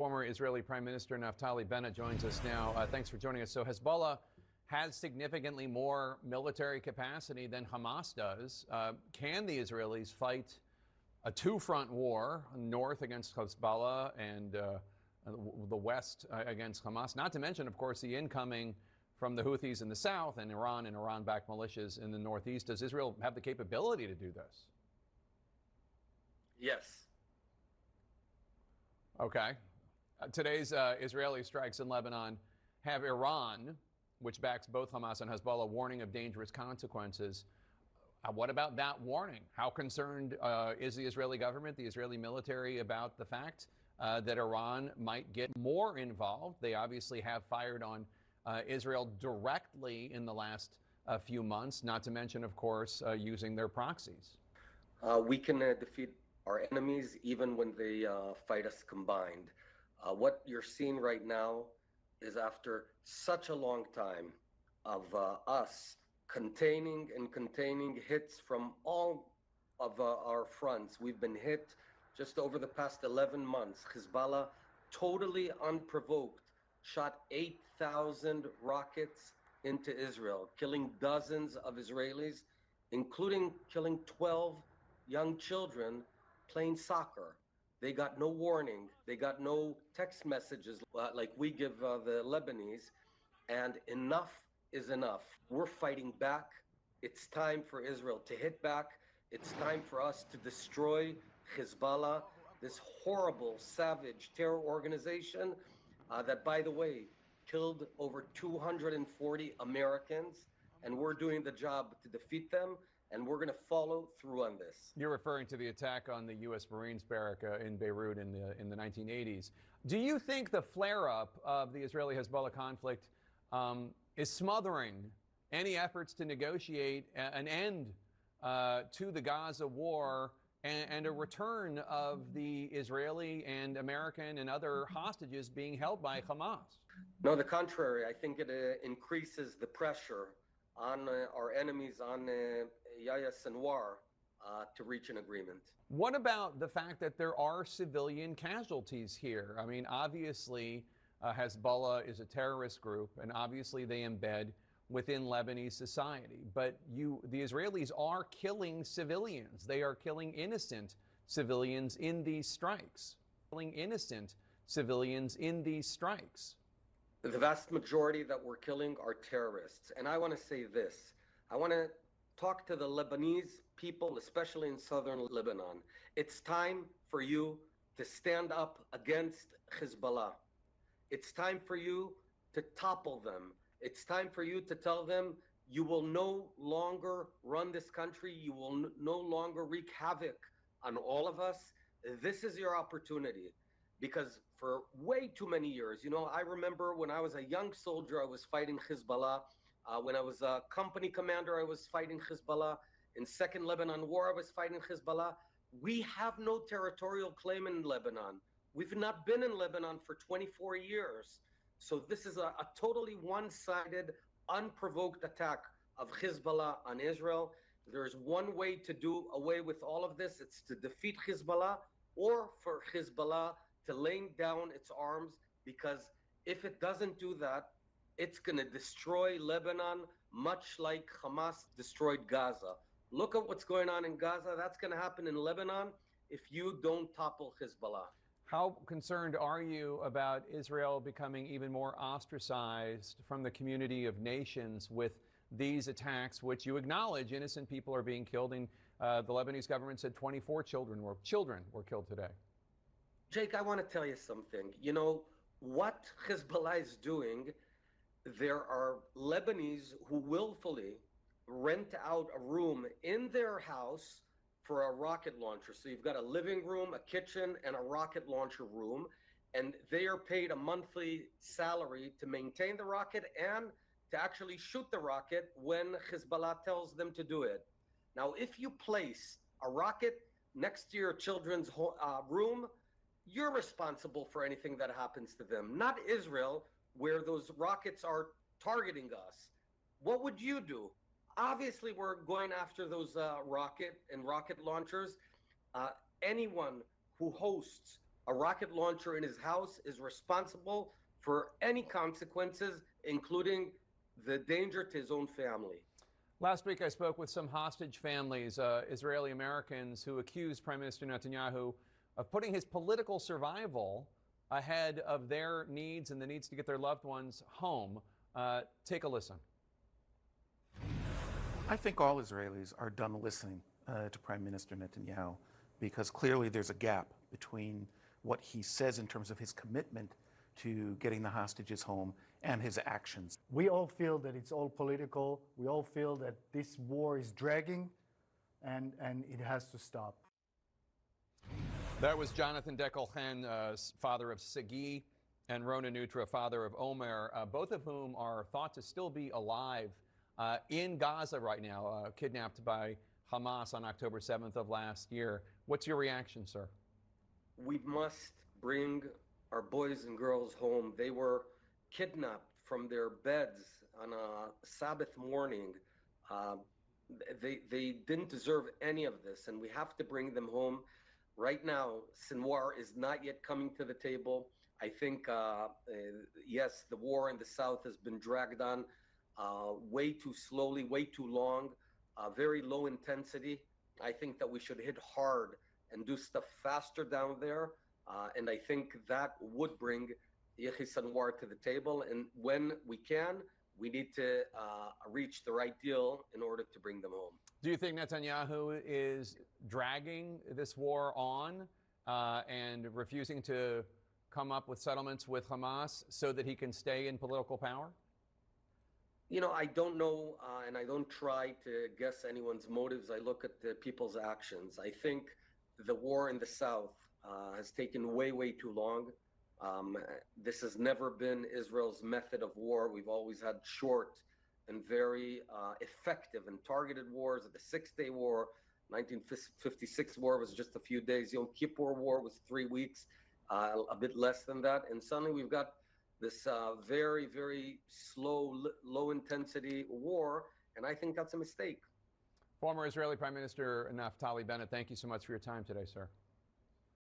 Former Israeli Prime Minister Naftali Bennett joins us now. Thanks for joining us. So Hezbollah has significantly more military capacity than Hamas does. Can the Israelis fight a two-front war, north against Hezbollah and the west against Hamas? Not to mention, of course, the incoming from the Houthis in the south and Iran-backed militias in the northeast. Does Israel have the capability to do this? Yes. Okay. Today's Israeli strikes in Lebanon have Iran, which backs both Hamas and Hezbollah, warning of dangerous consequences. What about that warning? How concerned is the Israeli government, the Israeli military, about the fact that Iran might get more involved? They obviously have fired on Israel directly in the last few months, not to mention, of course, using their proxies. We can defeat our enemies even when they fight us combined. What you're seeing right now is after such a long time of us containing hits from all of our fronts. We've been hit just over the past 11 months. Hezbollah, totally unprovoked, shot 8,000 rockets into Israel, killing dozens of Israelis, including killing 12 young children playing soccer. They got no warning. They got no text messages like we give the Lebanese. And enough is enough. We're fighting back. It's time for Israel to hit back. It's time for us to destroy Hezbollah, this horrible, savage terror organization that, by the way, killed over 240 Americans. And we're doing the job to defeat them. And we're going to follow through on this. You're referring to the attack on the U.S. Marines barrack in Beirut in the 1980s. Do you think the flare-up of the Israeli-Hezbollah conflict is smothering any efforts to negotiate an end to the Gaza war and a return of the Israeli and American and other hostages being held by Hamas? No, the contrary. I think it increases the pressure on our enemies, on Yahya Sinwar, to reach an agreement. What about the fact that there are civilian casualties here? I mean, obviously, Hezbollah is a terrorist group, and obviously they embed within Lebanese society. But the Israelis are killing civilians. They are killing innocent civilians in these strikes. Killing innocent civilians in these strikes. The vast majority that we're killing are terrorists. And I want to say this. I want to talk to the Lebanese people, especially in southern Lebanon. It's time for you to stand up against Hezbollah. It's time for you to topple them. It's time for you to tell them you will no longer run this country. You will no longer wreak havoc on all of us. This is your opportunity. Because for way too many years, I remember when I was a young soldier, I was fighting Hezbollah. When I was a company commander, I was fighting Hezbollah. In Second Lebanon War, I was fighting Hezbollah. We have no territorial claim in Lebanon. We've not been in Lebanon for 24 years. So this is a totally one-sided, unprovoked attack of Hezbollah on Israel. There's one way to do away with all of this. It's to defeat Hezbollah, or for Hezbollah to lay down its arms, because if it doesn't do that, it's going to destroy Lebanon, much like Hamas destroyed Gaza. Look at what's going on in Gaza. That's going to happen in Lebanon if you don't topple Hezbollah. How concerned are you about Israel becoming even more ostracized from the community of nations with these attacks, which you acknowledge innocent people are being killed? And the Lebanese government said 24 children were killed today. Jake, I want to tell you something. What Hezbollah is doing, there are Lebanese who willfully rent out a room in their house for a rocket launcher. So you've got a living room, a kitchen, and a rocket launcher room. And they are paid a monthly salary to maintain the rocket and to actually shoot the rocket when Hezbollah tells them to do it. Now, if you place a rocket next to your children's room, you're responsible for anything that happens to them, not Israel, where those rockets are targeting us. What would you do? Obviously, we're going after those rocket launchers. Anyone who hosts a rocket launcher in his house is responsible for any consequences, including the danger to his own family. Last week, I spoke with some hostage families, Israeli Americans, who accused Prime Minister Netanyahu of putting his political survival ahead of their needs and the needs to get their loved ones home. Take a listen. I think all Israelis are done listening to Prime Minister Netanyahu, because clearly there's a gap between what he says in terms of his commitment to getting the hostages home and his actions. We all feel that it's all political. We all feel that this war is dragging and it has to stop. That was Jonathan Dekel-Chen, father of Sagi, and Rona Nutra, father of Omer, both of whom are thought to still be alive in Gaza right now, kidnapped by Hamas on October 7th of last year. What's your reaction, sir? We must bring our boys and girls home. They were kidnapped from their beds on a Sabbath morning. They didn't deserve any of this, and we have to bring them home. Right now, Sinwar is not yet coming to the table. I think, yes, the war in the south has been dragged on way too slowly, way too long, very low intensity. I think that we should hit hard and do stuff faster down there. And I think that would bring Yehia Sinwar to the table. And when we can, we need to reach the right deal in order to bring them home. Do you think Netanyahu is dragging this war on and refusing to come up with settlements with Hamas so that he can stay in political power? You know, I don't know, and I don't try to guess anyone's motives. I look at the people's actions. I think the war in the south has taken way, way too long. This has never been Israel's method of war. We've always had short and very effective and targeted wars. The Six-Day War, 1956 war was just a few days. Yom Kippur War was 3 weeks, a bit less than that. And suddenly we've got this very, very slow, low-intensity war, and I think that's a mistake. Former Israeli Prime Minister Naftali Bennett, thank you so much for your time today, sir.